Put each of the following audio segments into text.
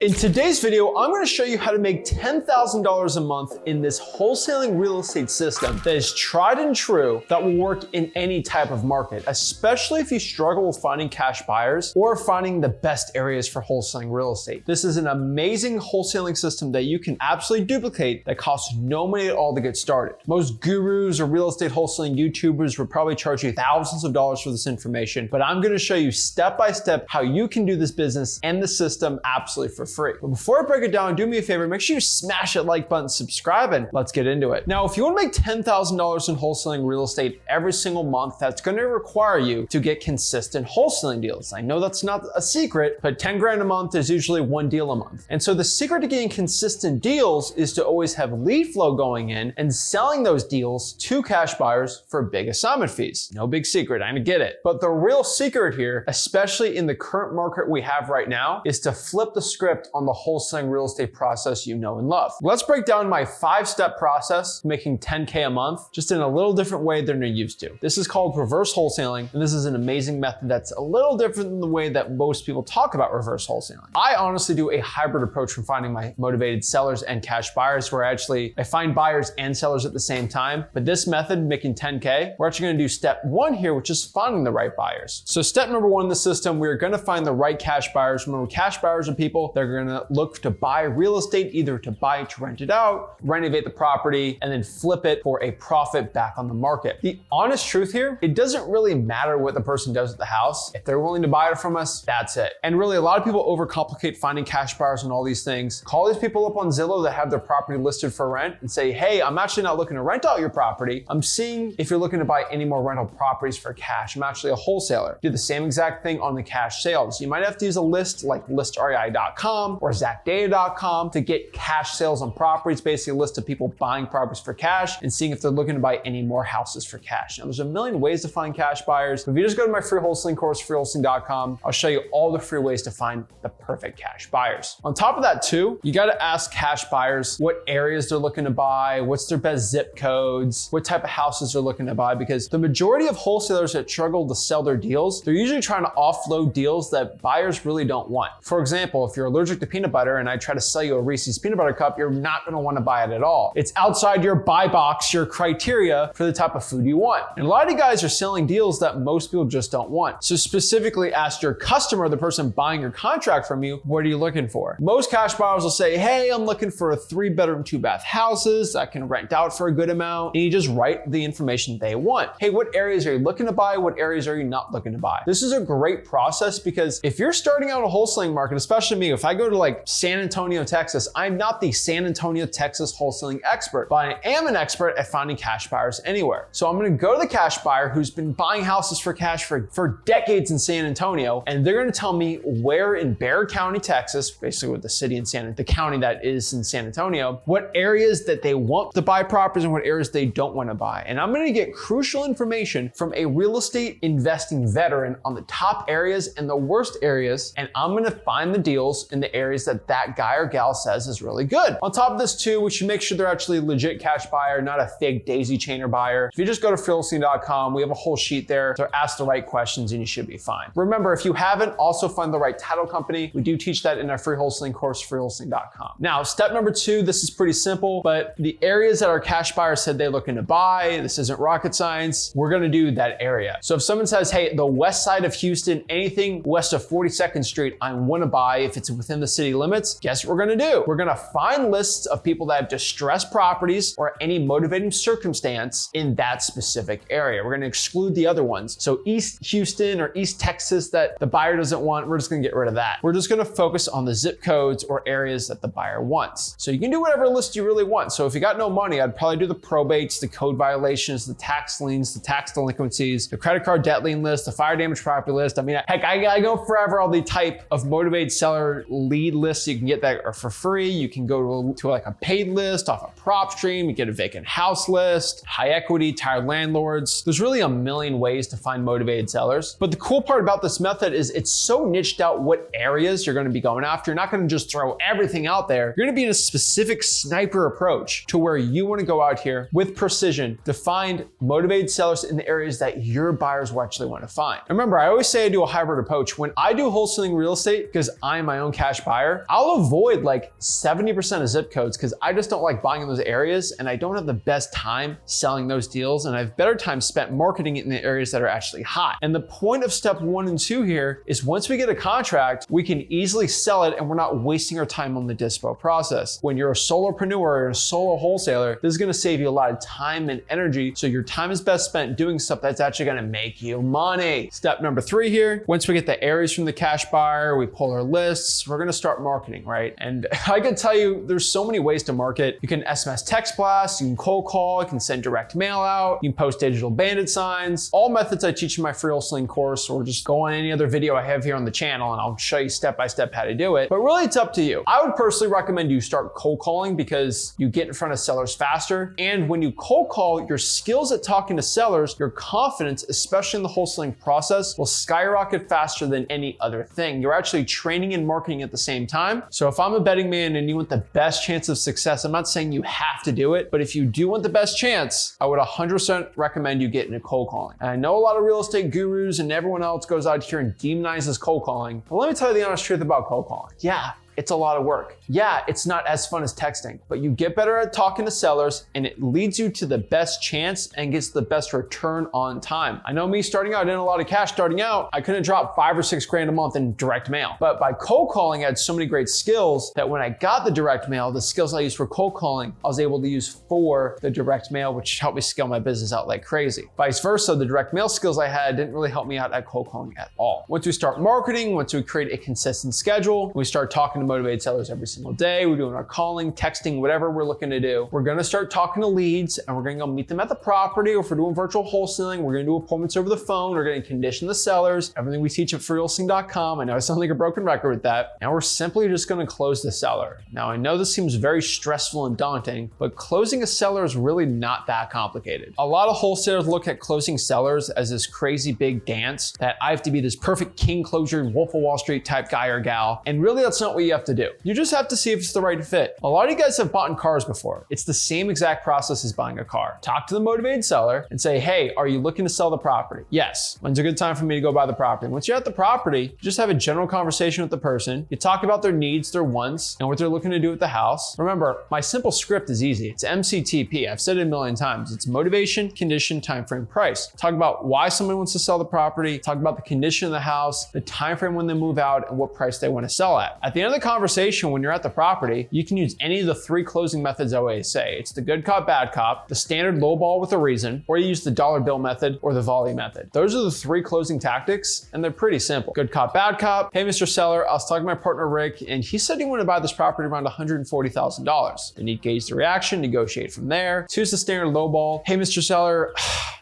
In today's video, I'm going to show you how to make $10,000 a month in this wholesaling real estate system that is tried and true, that will work in any type of market, especially if you struggle with finding cash buyers or finding the best areas for wholesaling real estate. This is an amazing wholesaling system that you can absolutely duplicate that costs no money at all to get started. Most gurus or real estate wholesaling YouTubers would probably charge you thousands of dollars for this information, but I'm going to show you step by step how you can do this business and the system absolutely for free. But before I break it down, do me a favor, make sure you smash that like button, subscribe, and let's get into it. Now, if you want to make $10,000 in wholesaling real estate every single month, that's going to require you to get consistent wholesaling deals. I know that's not a secret, but 10 grand a month is usually one deal a month. And so the secret to getting consistent deals is to always have lead flow going in and selling those deals to cash buyers for big assignment fees. No big secret, I get it. But the real secret here, especially in the current market we have right now, is to flip the script on the wholesaling real estate process you know and love. Let's break down my 5-step process making 10K a month, just in a little different way than you're used to. This is called reverse wholesaling, and this is an amazing method that's a little different than the way that most people talk about reverse wholesaling. I honestly do a hybrid approach from finding my motivated sellers and cash buyers, where I find buyers and sellers at the same time. But this method, making 10K, we're actually gonna do step 1 here, which is finding the right buyers. So step number 1 in the system, we're gonna find the right cash buyers. Remember, cash buyers are people that are gonna look to buy real estate, either to buy to rent it out, renovate the property, and then flip it for a profit back on the market. The honest truth here, it doesn't really matter what the person does at the house. If they're willing to buy it from us, that's it. And really, a lot of people overcomplicate finding cash buyers and all these things. Call these people up on Zillow that have their property listed for rent and say, hey, I'm actually not looking to rent out your property. I'm seeing if you're looking to buy any more rental properties for cash. I'm actually a wholesaler. Do the same exact thing on the cash sales. You might have to use a list like listrei.com or ZachData.com to get cash sales on properties, basically a list of people buying properties for cash and seeing if they're looking to buy any more houses for cash. Now, there's a million ways to find cash buyers. If you just go to my free wholesaling course, freewholesaling.com, I'll show you all the free ways to find the perfect cash buyers. On top of that too, you got to ask cash buyers what areas they're looking to buy, what's their best zip codes, what type of houses they're looking to buy, because the majority of wholesalers that struggle to sell their deals, they're usually trying to offload deals that buyers really don't want. For example, if you're allergic to peanut butter and I try to sell you a Reese's peanut butter cup, you're not going to want to buy it at all. It's outside your buy box, your criteria for the type of food you want. And a lot of you guys are selling deals that most people just don't want. So specifically ask your customer, the person buying your contract from you, what are you looking for? Most cash buyers will say, hey, I'm looking for a 3-bedroom, 2-bath houses that can rent out for a good amount. And you just write the information they want. Hey, what areas are you looking to buy? What areas are you not looking to buy? This is a great process because if you're starting out a wholesaling market, especially me, if I go to like San Antonio, Texas, I'm not the San Antonio, Texas wholesaling expert, but I am an expert at finding cash buyers anywhere. So I'm gonna go to the cash buyer who's been buying houses for cash for decades in San Antonio, and they're gonna tell me where in Bexar County, Texas, basically with the city in the county that is in San Antonio, what areas that they want to buy properties and what areas they don't want to buy. And I'm gonna get crucial information from a real estate investing veteran on the top areas and the worst areas, and I'm gonna find the deals in the areas that that guy or gal says is really good. On top of this too, we should make sure they're actually a legit cash buyer, not a fake daisy chainer buyer. If you just go to freewholesaling.com, we have a whole sheet there. So ask the right questions and you should be fine. Remember, if you haven't, also find the right title company. We do teach that in our free wholesaling course, freewholesaling.com. Now, step number 2, this is pretty simple, but the areas that our cash buyers said they're looking to buy, this isn't rocket science, we're gonna do that area. So if someone says, hey, the west side of Houston, anything west of 42nd Street, I wanna buy if it's within the city limits, guess what we're gonna do? We're gonna find lists of people that have distressed properties or any motivating circumstance in that specific area. We're gonna exclude the other ones. So East Houston or East Texas that the buyer doesn't want, we're just gonna get rid of that. We're just gonna focus on the zip codes or areas that the buyer wants. So you can do whatever list you really want. So if you got no money, I'd probably do the probates, the code violations, the tax liens, the tax delinquencies, the credit card debt lien list, the fire damage property list. I mean, heck, I go forever all the type of motivated seller lead lists. You can get that for free. You can go to like a paid list off a PropStream. You get a vacant house list, high equity, tired landlords. There's really a million ways to find motivated sellers. But the cool part about this method is it's so niched out what areas you're gonna be going after. You're not gonna just throw everything out there. You're gonna be in a specific sniper approach to where you wanna go out here with precision to find motivated sellers in the areas that your buyers will actually wanna find. Remember, I always say I do a hybrid approach. When I do wholesaling real estate, because I'm my own cash cash buyer, I'll avoid like 70% of zip codes because I just don't like buying in those areas and I don't have the best time selling those deals, and I have better time spent marketing it in the areas that are actually hot. And the point of step 1 and 2 here is once we get a contract, we can easily sell it and we're not wasting our time on the dispo process. When you're a solopreneur or a solo wholesaler, this is gonna save you a lot of time and energy, so your time is best spent doing stuff that's actually gonna make you money. Step number 3 here, once we get the areas from the cash buyer, we pull our lists, we're gonna start marketing, right? And I can tell you, there's so many ways to market. You can SMS text blast, you can cold call, you can send direct mail out, you can post digital bandit signs, all methods I teach in my free wholesaling course, or just go on any other video I have here on the channel and I'll show you step by step how to do it. But really it's up to you. I would personally recommend you start cold calling because you get in front of sellers faster. And when you cold call, your skills at talking to sellers, your confidence, especially in the wholesaling process, will skyrocket faster than any other thing. You're actually training and marketing at the same time. So if I'm a betting man and you want the best chance of success, I'm not saying you have to do it, but if you do want the best chance, I would 100% recommend you get into cold calling. And I know a lot of real estate gurus and everyone else goes out here and demonizes cold calling. But let me tell you the honest truth about cold calling. Yeah, it's a lot of work. Yeah, it's not as fun as texting, but you get better at talking to sellers and it leads you to the best chance and gets the best return on time. I know me starting out, I didn't have a lot of cash starting out. I couldn't drop 5 or 6 grand a month in direct mail. But by cold calling, I had so many great skills that when I got the direct mail, the skills I used for cold calling, I was able to use for the direct mail, which helped me scale my business out like crazy. Vice versa, the direct mail skills I had didn't really help me out at cold calling at all. Once we start marketing, once we create a consistent schedule, we start talking to motivated sellers every single day. We're doing our calling, texting, whatever we're looking to do. We're gonna start talking to leads and we're gonna go meet them at the property, or if we're doing virtual wholesaling, we're gonna do appointments over the phone. We're gonna condition the sellers, everything we teach at freewholesaling.com. I know I sound like a broken record with that. And we're simply just gonna close the seller. Now I know this seems very stressful and daunting, but closing a seller is really not that complicated. A lot of wholesalers look at closing sellers as this crazy big dance that I have to be this perfect king closure, Wolf of Wall Street type guy or gal. And really that's not what you have to do. You just have to see if it's the right fit. A lot of you guys have bought in cars before. It's the same exact process as buying a car. Talk to the motivated seller and say, hey, are you looking to sell the property? Yes. When's a good time for me to go buy the property? Once you're at the property, you just have a general conversation with the person. You talk about their needs, their wants, and what they're looking to do with the house. Remember, my simple script is easy. It's MCTP. I've said it a million times. It's motivation, condition, timeframe, price. Talk about why someone wants to sell the property. Talk about the condition of the house, the timeframe when they move out, and what price they want to sell at. At the end of the conversation, when you're at the property, you can use any of the 3 closing methods I always say. It's the good cop, bad cop, the standard low ball with a reason, or you use the dollar bill method or the volley method. Those are the 3 closing tactics, and they're pretty simple. Good cop, bad cop. Hey, Mr. Seller, I was talking to my partner, Rick, and he said he wanted to buy this property around $140,000. Then you gauge the reaction, negotiate from there. 2 is the standard low ball. Hey, Mr. Seller,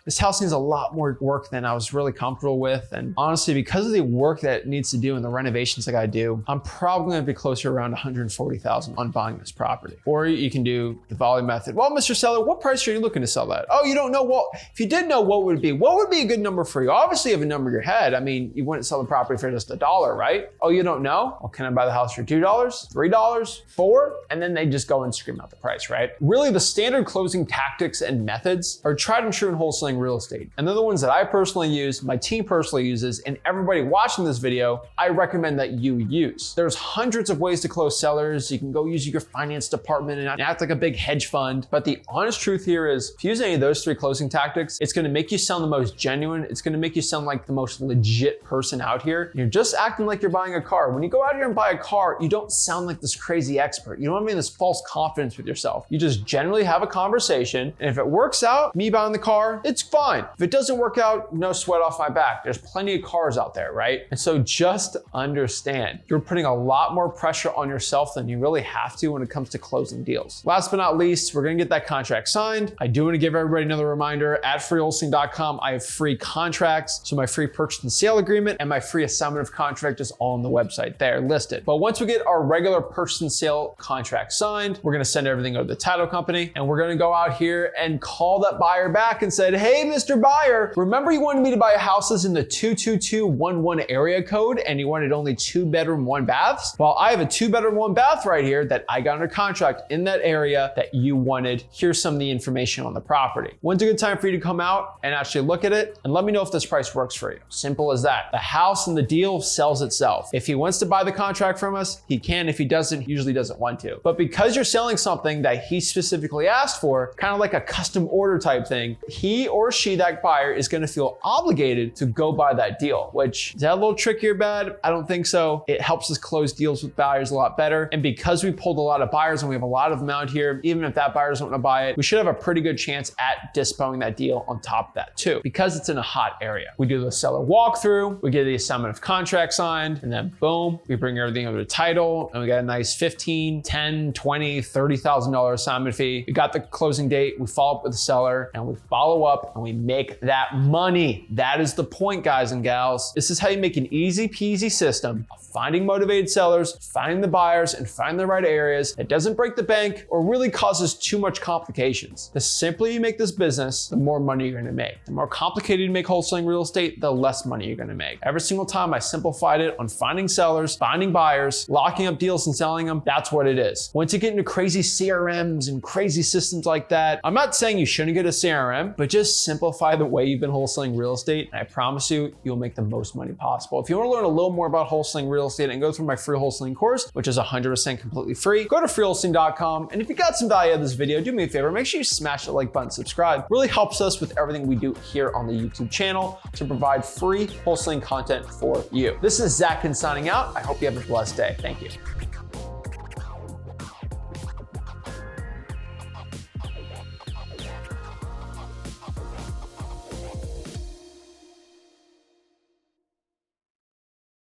this house needs a lot more work than I was really comfortable with. And honestly, because of the work that it needs to do and the renovations that I do, I'm probably gonna be closer around $140,000 on buying this property. Or you can do the volley method. Well, Mr. Seller, what price are you looking to sell that? Oh, you don't know? Well, if you did know, what would it be? What would be a good number for you? Obviously, you have a number in your head. I mean, you wouldn't sell the property for just $1, right? Oh, you don't know? Well, can I buy the house for $2, $3, $4? And then they just go and scream out the price, right? Really, the standard closing tactics and methods are tried and true in wholesaling real estate. And they're the ones that I personally use, my team personally uses, and everybody watching this video, I recommend that you use. There's hundreds of ways to close sellers. You can go use your finance department and act like a big hedge fund. But the honest truth here is, if you use any of those 3 closing tactics, it's gonna make you sound the most genuine. It's gonna make you sound like the most legit person out here. You're just acting like you're buying a car. When you go out here and buy a car, you don't sound like this crazy expert. You don't have this false confidence with yourself. You just generally have a conversation, and if it works out, me buying the car, it's fine. If it doesn't work out, no sweat off my back. There's plenty of cars out there, right? And so just understand, you're putting a lot more pressure on yourself than you really have to when it comes to closing deals. Last but not least, we're gonna get that contract signed. I do wanna give everybody another reminder, at freewholesaling.com, I have free contracts. So my free purchase and sale agreement and my free assignment of contract is all on the website there listed. But once we get our regular purchase and sale contract signed, we're gonna send everything over to the title company, and we're gonna go out here and call that buyer back and said, hey, Mr. Buyer, remember you wanted me to buy houses in the 22211 area code and you wanted only 2-bedroom, 1 baths? Well, I have a 2-bedroom, 1-bath right here that I got under contract in that area that you wanted. Here's some of the information on the property. When's a good time for you to come out and actually look at it and let me know if this price works for you? Simple as that. The house and the deal sells itself. If he wants to buy the contract from us, he can. If he doesn't, he usually doesn't want to. But because you're selling something that he specifically asked for, kind of like a custom order type thing, he or she, that buyer, is going to feel obligated to go buy that deal, which is that a little tricky or bad? I don't think so. It helps us close deals with buyers a lot better. And because we pulled a lot of buyers and we have a lot of them out here, even if that buyer doesn't want to buy it, we should have a pretty good chance at dispoing that deal on top of that too, because it's in a hot area. We do the seller walkthrough, we get the assignment of contract signed, and then boom, we bring everything over to title, and we got a nice $15,000, $10,000, $20,000, $30,000 assignment fee. We got the closing date, we follow up with the seller, and we follow up, and we make that money. That is the point, guys and gals. This is how you make an easy peasy system of finding motivated sellers, finding the buyers, and finding the right areas that doesn't break the bank or really causes too much complications. The simpler you make this business, the more money you're gonna make. The more complicated you make wholesaling real estate, the less money you're gonna make. Every single time I simplified it on finding sellers, finding buyers, locking up deals and selling them, that's what it is. Once you get into crazy CRMs and crazy systems like that, I'm not saying you shouldn't get a CRM, but just simplify the way you've been wholesaling real estate, and I promise you, you'll make the most money possible. If you wanna learn a little more about wholesaling real estate and go through my free wholesaling course, which is 100% completely free, go to freewholesaling.com. And if you got some value out of this video, do me a favor, make sure you smash the like button, subscribe. It really helps us with everything we do here on the YouTube channel to provide free wholesaling content for you. This is Zach Ginn signing out. I hope you have a blessed day. Thank you.